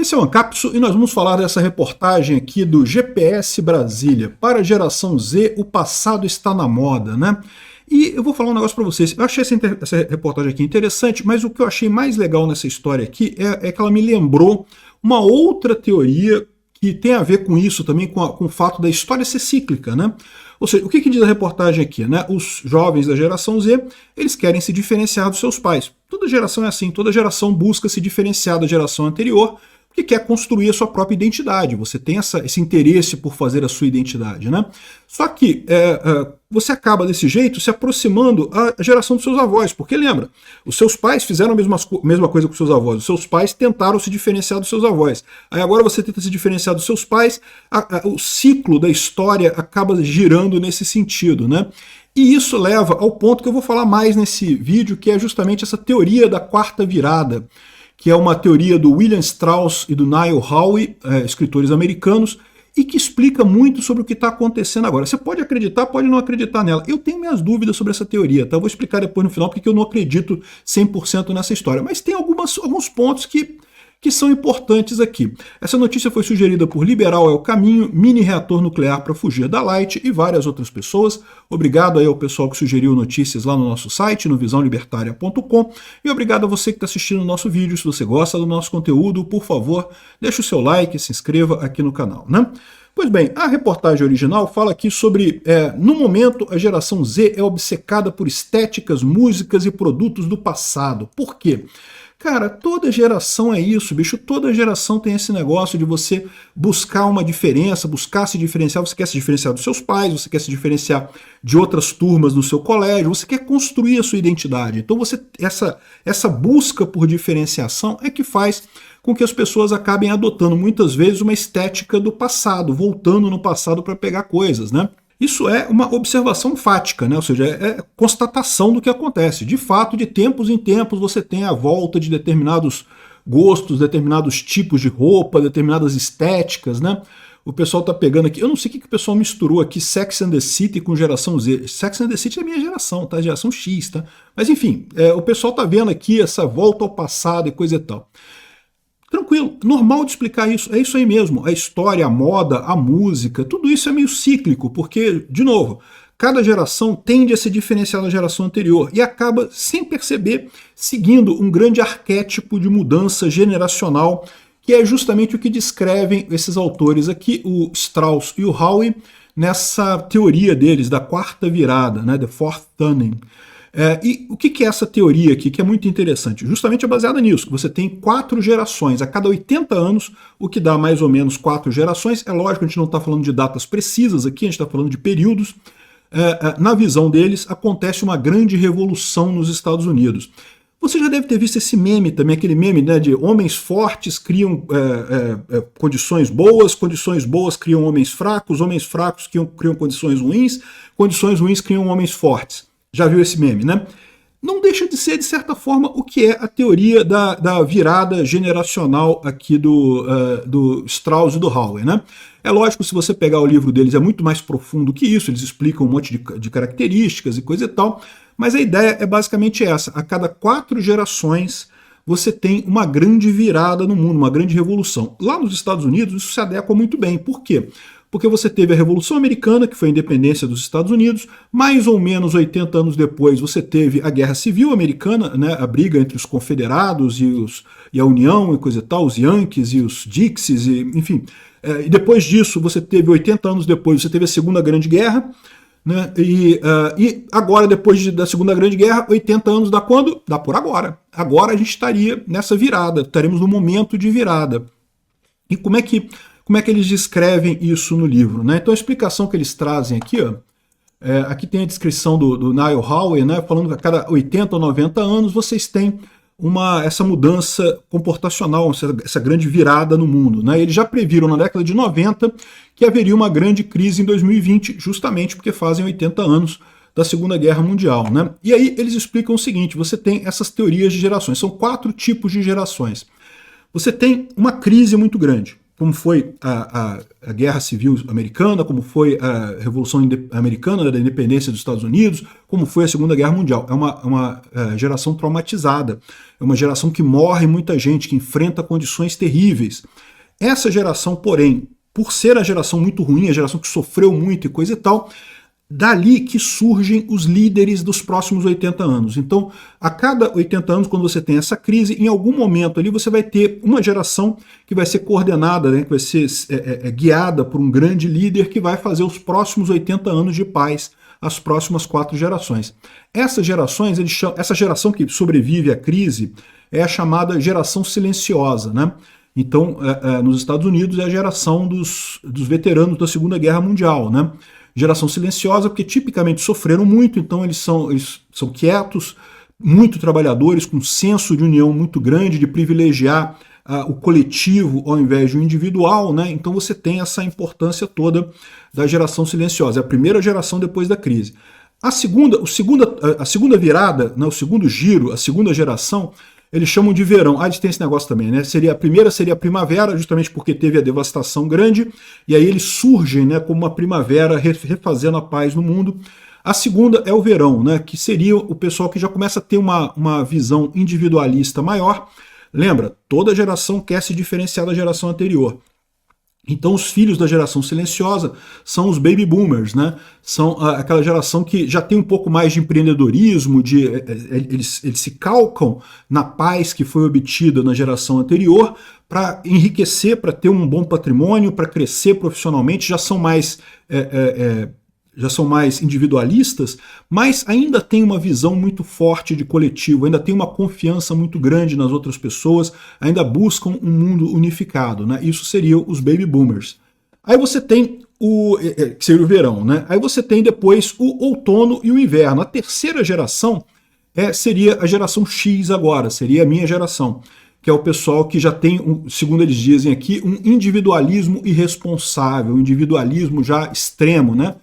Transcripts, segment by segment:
Esse é o Ancapso e nós vamos falar dessa reportagem aqui do GPS Brasília. Para a geração Z, o passado está na moda, né? E eu vou falar um negócio para vocês. Eu achei essa reportagem aqui interessante, mas o que eu achei mais legal nessa história aqui é que ela me lembrou uma outra teoria que tem a ver com isso também, com o fato da história ser cíclica, né? Ou seja, o que diz a reportagem aqui, né? Os jovens da geração Z, eles querem se diferenciar dos seus pais. Toda geração é assim, toda geração busca se diferenciar da geração anterior, que quer construir a sua própria identidade. Você tem esse interesse por fazer a sua identidade, né? Só que você acaba desse jeito se aproximando à geração dos seus avós, porque lembra, os seus pais fizeram a mesma coisa com os seus avós, os seus pais tentaram se diferenciar dos seus avós. Aí agora você tenta se diferenciar dos seus pais, o ciclo da história acaba girando nesse sentido, né? E isso leva ao ponto que eu vou falar mais nesse vídeo, que é justamente essa teoria da quarta virada, que é uma teoria do William Strauss e do Niall Howe, escritores americanos, e que explica muito sobre o que está acontecendo agora. Você pode acreditar, pode não acreditar nela. Eu tenho minhas dúvidas sobre essa teoria, tá? Eu vou explicar depois no final porque eu não acredito 100% nessa história. Mas tem alguns pontos que são importantes aqui. Essa notícia foi sugerida por Liberal é o Caminho, Mini Reator Nuclear para Fugir da Light e várias outras pessoas. Obrigado aí ao pessoal que sugeriu notícias lá no nosso site, no visãolibertaria.com, e obrigado a você que está assistindo o nosso vídeo. Se você gosta do nosso conteúdo, por favor, deixe o seu like, se inscreva aqui no canal, né? Pois bem, a reportagem original fala aqui sobre, no momento, a geração Z é obcecada por estéticas, músicas e produtos do passado. Por quê? Cara, toda geração é isso, bicho. Toda geração tem esse negócio de você buscar uma diferença, buscar se diferenciar. Você quer se diferenciar dos seus pais, você quer se diferenciar de outras turmas no seu colégio, você quer construir a sua identidade. Então essa busca por diferenciação é que faz com que as pessoas acabem adotando muitas vezes uma estética do passado, voltando no passado para pegar coisas, né? Isso é uma observação fática, né? Ou seja, é constatação do que acontece. De fato, de tempos em tempos, você tem a volta de determinados gostos, determinados tipos de roupa, determinadas estéticas, né? O pessoal tá pegando aqui, eu não sei o que o pessoal misturou aqui, Sex and the City com geração Z. Sex and the City é a minha geração, tá? Geração X, tá? Mas enfim, o pessoal tá vendo aqui essa volta ao passado e coisa e tal. Tranquilo, normal de explicar isso, é isso aí mesmo, a história, a moda, a música, tudo isso é meio cíclico, porque, de novo, cada geração tende a se diferenciar da geração anterior e acaba, sem perceber, seguindo um grande arquétipo de mudança generacional, que é justamente o que descrevem esses autores aqui, o Strauss e o Howe, nessa teoria deles, da quarta virada, né, the fourth turning. E o que é essa teoria aqui, que é muito interessante? Justamente é baseada nisso, você tem 4 gerações, a cada 80 anos, o que dá mais ou menos 4 gerações. É lógico, a gente não está falando de datas precisas aqui, a gente está falando de períodos. Na visão deles, acontece uma grande revolução nos Estados Unidos. Você já deve ter visto esse meme também, aquele meme, né, de homens fortes criam condições boas criam homens fracos criam condições ruins criam homens fortes. Já viu esse meme, né? Não deixa de ser, de certa forma, o que é a teoria da virada generacional aqui do Strauss e do Howe, né? É lógico, se você pegar o livro deles, é muito mais profundo que isso, eles explicam um monte de características e coisa e tal, mas a ideia é basicamente essa: a cada 4 gerações você tem uma grande virada no mundo, uma grande revolução. Lá nos Estados Unidos isso se adequa muito bem. Por quê? Porque você teve a Revolução Americana, que foi a independência dos Estados Unidos, mais ou menos 80 anos depois você teve a Guerra Civil Americana, né, a briga entre os confederados e a União e coisa e tal, os Yankees e os Dixies, enfim. E depois disso, você teve 80 anos depois, você teve a Segunda Grande Guerra, né, e agora, depois da Segunda Grande Guerra, 80 anos dá quando? Dá por agora. Agora a gente estaria nessa virada, estaremos no momento de virada. E como é que eles descrevem isso no livro, né? Então a explicação que eles trazem aqui, ó, aqui tem a descrição do Niall Howe, né, falando que a cada 80 ou 90 anos vocês têm essa mudança comportacional, essa grande virada no mundo, né? Eles já previram na década de 90 que haveria uma grande crise em 2020, justamente porque fazem 80 anos da Segunda Guerra Mundial, né? E aí eles explicam o seguinte: você tem essas teorias de gerações, são 4 tipos de gerações. Você tem uma crise muito grande. como foi a Guerra Civil Americana, como foi a Revolução Americana da Independência dos Estados Unidos, como foi a Segunda Guerra Mundial. É uma geração traumatizada, é uma geração que morre muita gente, que enfrenta condições terríveis. Essa geração, porém, por ser a geração muito ruim, a geração que sofreu muito e coisa e tal, dali que surgem os líderes dos próximos 80 anos. Então, a cada 80 anos, quando você tem essa crise, em algum momento ali você vai ter uma geração que vai ser coordenada, né, que vai ser guiada por um grande líder que vai fazer os próximos 80 anos de paz, as próximas 4 gerações. Essas gerações, essa geração que sobrevive à crise é a chamada geração silenciosa, né? Então, nos Estados Unidos é a geração dos veteranos da Segunda Guerra Mundial, né? Geração silenciosa porque tipicamente sofreram muito, então eles são quietos, muito trabalhadores, com senso de união muito grande, de privilegiar o coletivo ao invés do individual, né? Então você tem essa importância toda da geração silenciosa, é a primeira geração depois da crise. A segunda virada, né, o segundo giro, a segunda geração, eles chamam de verão. Eles têm esse negócio também, né? A primeira seria a primavera, justamente porque teve a devastação grande, e aí eles surgem, né, como uma primavera, refazendo a paz no mundo. A segunda é o verão, né, que seria o pessoal que já começa a ter uma visão individualista maior. Lembra, toda geração quer se diferenciar da geração anterior. Então os filhos da geração silenciosa são os baby boomers, né? São aquela geração que já tem um pouco mais de empreendedorismo, eles se calcam na paz que foi obtida na geração anterior para enriquecer, para ter um bom patrimônio, para crescer profissionalmente, já são mais individualistas, mas ainda tem uma visão muito forte de coletivo, ainda tem uma confiança muito grande nas outras pessoas, ainda buscam um mundo unificado, né? Isso seriam os baby boomers. Aí você tem que seria o verão, né? Aí você tem depois o outono e o inverno. A terceira geração seria a geração X agora, seria a minha geração, que é o pessoal que já tem, segundo eles dizem aqui, um individualismo irresponsável, um individualismo já extremo, né?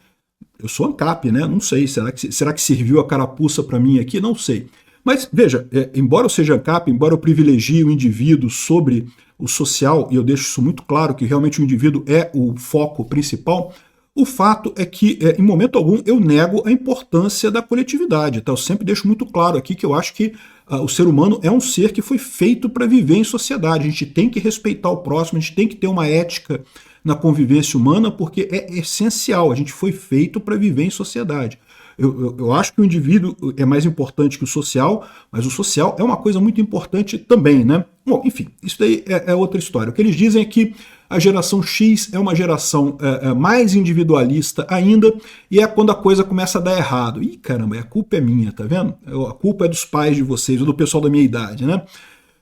Eu sou ANCAP, né? Não sei. Será que serviu a carapuça para mim aqui? Não sei. Mas, veja, embora eu seja ANCAP, embora eu privilegie o indivíduo sobre o social, e eu deixo isso muito claro, que realmente o indivíduo é o foco principal, o fato é que, em momento algum, eu nego a importância da coletividade. Tá? Eu sempre deixo muito claro aqui que eu acho que o ser humano é um ser que foi feito para viver em sociedade. A gente tem que respeitar o próximo, a gente tem que ter uma ética na convivência humana, porque é essencial, a gente foi feito para viver em sociedade. Eu acho que o indivíduo é mais importante que o social, mas o social é uma coisa muito importante também, né? Bom, enfim, isso daí é outra história. O que eles dizem é que a geração X é uma geração mais individualista ainda, e é quando a coisa começa a dar errado. Ih, caramba, a culpa é minha, tá vendo? A culpa é dos pais de vocês, ou do pessoal da minha idade, né?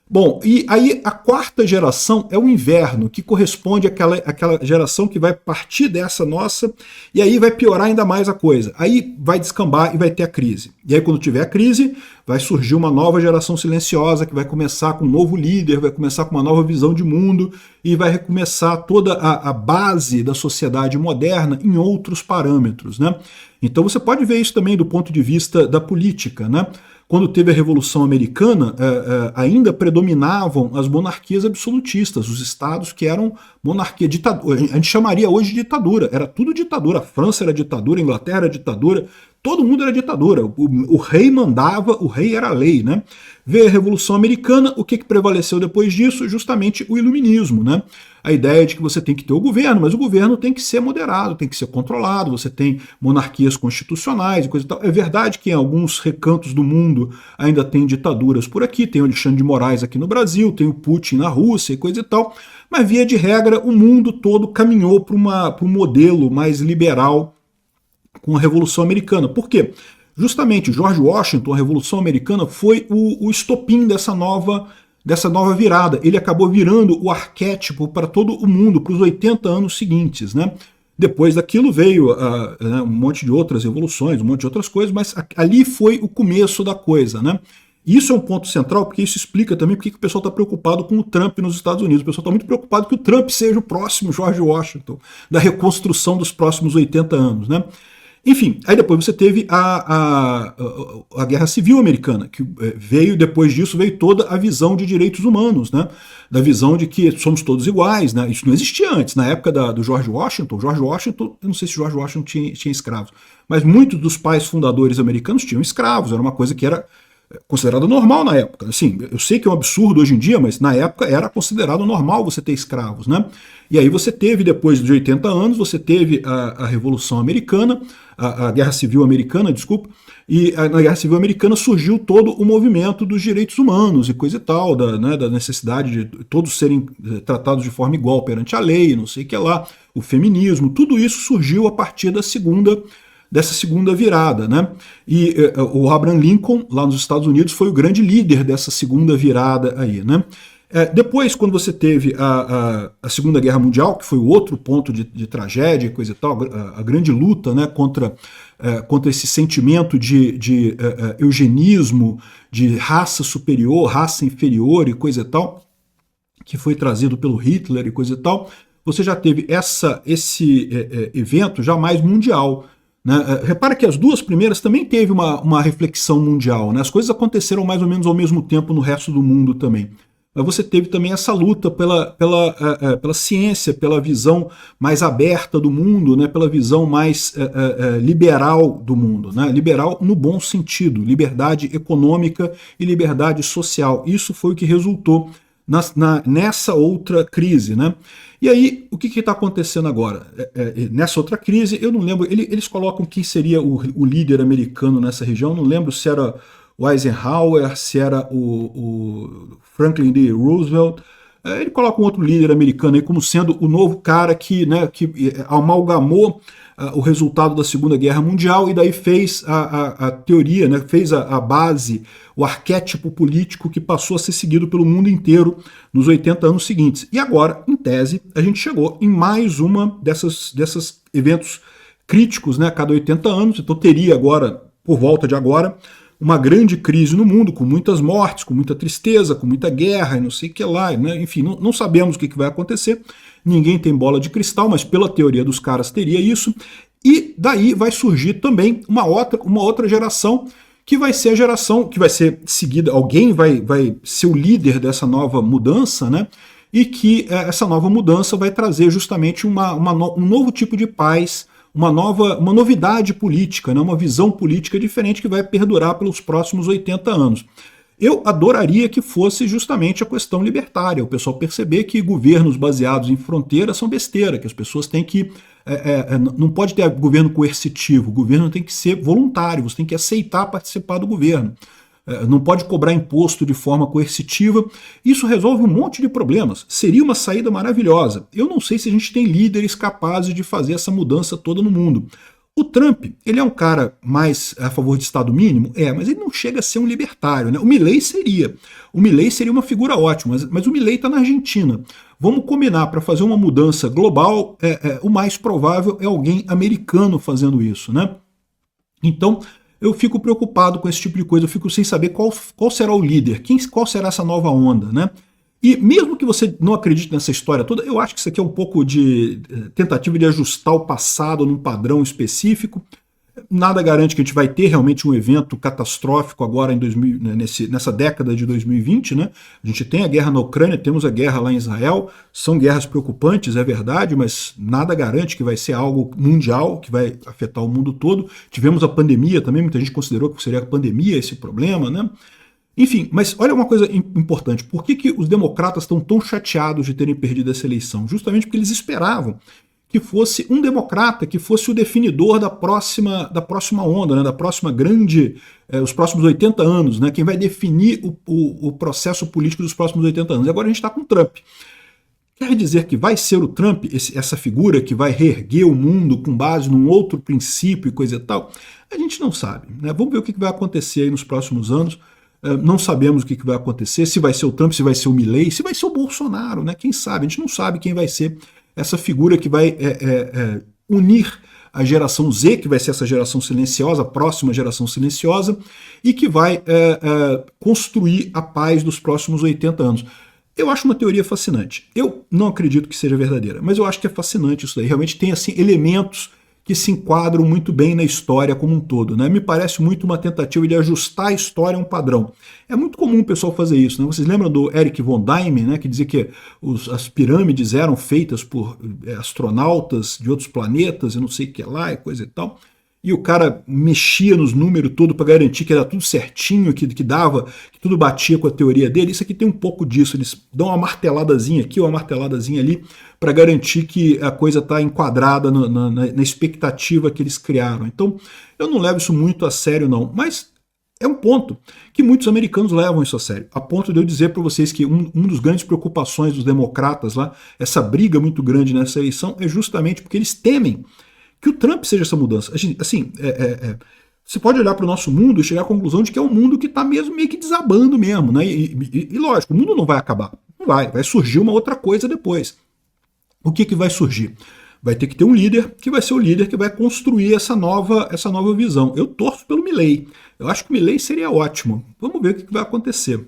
Bom, e aí a quarta geração é o inverno, que corresponde àquela geração que vai partir dessa nossa, e aí vai piorar ainda mais a coisa. Aí vai descambar e vai ter a crise. E aí quando tiver a crise, vai surgir uma nova geração silenciosa, que vai começar com um novo líder, vai começar com uma nova visão de mundo, e vai recomeçar toda a base da sociedade moderna em outros parâmetros, né? Então você pode ver isso também do ponto de vista da política, né? Quando teve a Revolução Americana, ainda predominavam as monarquias absolutistas, os estados que eram monarquia, ditadura. A gente chamaria hoje de ditadura, era tudo ditadura. A França era ditadura, a Inglaterra era ditadura, todo mundo era ditadura. O rei mandava, o rei era a lei, né? Veio a Revolução Americana, o que prevaleceu depois disso? Justamente o iluminismo, né? A ideia de que você tem que ter o governo, mas o governo tem que ser moderado, tem que ser controlado, você tem monarquias constitucionais e coisa e tal. É verdade que em alguns recantos do mundo ainda tem ditaduras por aqui, tem o Alexandre de Moraes aqui no Brasil, tem o Putin na Rússia e coisa e tal, mas via de regra o mundo todo caminhou para um modelo mais liberal com a Revolução Americana. Por quê? Justamente George Washington, a Revolução Americana, foi o estopim dessa nova virada. Ele acabou virando o arquétipo para todo o mundo, para os 80 anos seguintes, né? Depois daquilo veio um monte de outras revoluções, um monte de outras coisas, mas ali foi o começo da coisa, né? Isso é um ponto central, porque isso explica também porque o pessoal está preocupado com o Trump nos Estados Unidos. O pessoal está muito preocupado que o Trump seja o próximo George Washington, da reconstrução dos próximos 80 anos, né? Enfim, aí depois você teve a Guerra Civil Americana, que veio, depois disso, veio toda a visão de direitos humanos, né? Da visão de que somos todos iguais, né? Isso não existia antes. Na época do George Washington, eu não sei se George Washington tinha escravos, mas muitos dos pais fundadores americanos tinham escravos, era uma coisa que era considerado normal na época. Assim, eu sei que é um absurdo hoje em dia, mas na época era considerado normal você ter escravos, né? E aí você teve, depois de 80 anos, você teve a Revolução Americana, a Guerra Civil Americana, desculpa, e na Guerra Civil Americana surgiu todo o movimento dos direitos humanos e coisa e tal, da necessidade de todos serem tratados de forma igual perante a lei, não sei o que lá, o feminismo, tudo isso surgiu a partir dessa segunda virada, né? E o Abraham Lincoln, lá nos Estados Unidos, foi o grande líder dessa segunda virada aí, né? Depois, quando você teve a Segunda Guerra Mundial, que foi o outro ponto de tragédia e coisa e tal, a grande luta, né, contra esse sentimento de eugenismo, de raça superior, raça inferior e coisa e tal, que foi trazido pelo Hitler e coisa e tal, você já teve esse evento já mais mundial, né? Repara que as duas primeiras também teve uma reflexão mundial, né? As coisas aconteceram mais ou menos ao mesmo tempo no resto do mundo também. Mas você teve também essa luta pela ciência, pela visão mais aberta do mundo, né? Pela visão mais liberal do mundo, né? Liberal no bom sentido, liberdade econômica e liberdade social. Isso foi o que resultou nessa outra crise, né? E aí, o que está acontecendo agora? Nessa outra crise, eu não lembro, eles colocam quem seria o líder americano nessa região, eu não lembro se era o Eisenhower, se era o Franklin D. Roosevelt. Ele coloca um outro líder americano aí como sendo o novo cara que amalgamou o resultado da Segunda Guerra Mundial e daí fez a teoria, né, fez a base, o arquétipo político que passou a ser seguido pelo mundo inteiro nos 80 anos seguintes. E agora, em tese, a gente chegou em mais uma desses eventos críticos, né, a cada 80 anos, então teria agora, por volta de agora, uma grande crise no mundo, com muitas mortes, com muita tristeza, com muita guerra e não sei o que lá, né? Enfim, não sabemos o que vai acontecer, ninguém tem bola de cristal, mas pela teoria dos caras teria isso, e daí vai surgir também uma outra geração, que vai ser a geração que vai ser seguida, alguém vai ser o líder dessa nova mudança, né? E que essa nova mudança vai trazer justamente um novo tipo de paz, uma novidade política, né, uma visão política diferente que vai perdurar pelos próximos 80 anos. Eu adoraria que fosse justamente a questão libertária, o pessoal perceber que governos baseados em fronteiras são besteira, que as pessoas têm que... não pode ter governo coercitivo, o governo tem que ser voluntário, você tem que aceitar participar do governo. Não pode cobrar imposto de forma coercitiva. Isso resolve um monte de problemas. Seria uma saída maravilhosa. Eu não sei se a gente tem líderes capazes de fazer essa mudança toda no mundo. O Trump, ele é um cara mais a favor de Estado mínimo? Mas ele não chega a ser um libertário, né? O Milei seria. O Milei seria uma figura ótima, mas o Milei está na Argentina. Vamos combinar, para fazer uma mudança global, o mais provável é alguém americano fazendo isso, né? Então, eu fico preocupado com esse tipo de coisa, eu fico sem saber qual será o líder, qual será essa nova onda, né? E mesmo que você não acredite nessa história toda, eu acho que isso aqui é um pouco de tentativa de ajustar o passado num padrão específico. Nada garante que a gente vai ter realmente um evento catastrófico agora nessa década de 2020, né? A gente tem a guerra na Ucrânia, temos a guerra lá em Israel, são guerras preocupantes, é verdade, mas nada garante que vai ser algo mundial, que vai afetar o mundo todo. Tivemos a pandemia também, muita gente considerou que seria a pandemia esse problema, né? Enfim, mas olha uma coisa importante, por que os democratas estão tão chateados de terem perdido essa eleição? Justamente porque eles esperavam que fosse um democrata, que fosse o definidor da próxima onda, né, da próxima grande, os próximos 80 anos, né, quem vai definir o processo político dos próximos 80 anos. E agora a gente está com o Trump. Quer dizer que vai ser o Trump, essa figura que vai reerguer o mundo com base num outro princípio e coisa e tal? A gente não sabe, né? Vamos ver o que vai acontecer aí nos próximos anos. Não sabemos o que vai acontecer, se vai ser o Trump, se vai ser o Milei, se vai ser o Bolsonaro, né? Quem sabe? A gente não sabe quem vai ser essa figura que vai unir a geração Z, que vai ser essa geração silenciosa, a próxima geração silenciosa, e que vai construir a paz dos próximos 80 anos. Eu acho uma teoria fascinante. Eu não acredito que seja verdadeira, mas eu acho que é fascinante isso daí. Realmente tem assim elementos que se enquadram muito bem na história como um todo, né? Me parece muito uma tentativa de ajustar a história a um padrão. É muito comum o pessoal fazer isso, né? Vocês lembram do Erich von Däniken, né, que dizia que as pirâmides eram feitas por astronautas de outros planetas e não sei o que lá e coisa e tal. E o cara mexia nos números todo para garantir que era tudo certinho, que dava, que tudo batia com a teoria dele. Isso aqui tem um pouco disso, eles dão uma marteladazinha aqui, uma marteladazinha ali, para garantir que a coisa está enquadrada na expectativa que eles criaram. Então, eu não levo isso muito a sério não, mas é um ponto que muitos americanos levam isso a sério, a ponto de eu dizer para vocês que um dos grandes preocupações dos democratas lá, essa briga muito grande nessa eleição, é justamente porque eles temem que o Trump seja essa mudança. Assim, você pode olhar para o nosso mundo e chegar à conclusão de que é um mundo que está mesmo meio que desabando mesmo, né? E lógico, o mundo não vai acabar. Não vai surgir uma outra coisa depois. O que vai surgir? Vai ter que ter um líder que vai ser o líder que vai construir essa nova visão. Eu torço pelo Milley. Eu acho que o Milley seria ótimo. Vamos ver o que vai acontecer.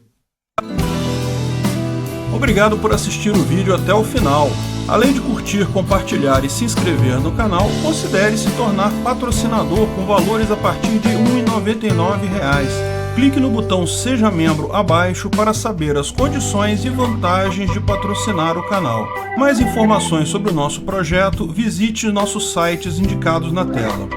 Obrigado por assistir o vídeo até o final. Além de curtir, compartilhar e se inscrever no canal, considere se tornar patrocinador com valores a partir de R$ 1,99. Clique no botão Seja Membro abaixo para saber as condições e vantagens de patrocinar o canal. Mais informações sobre o nosso projeto, visite nossos sites indicados na tela.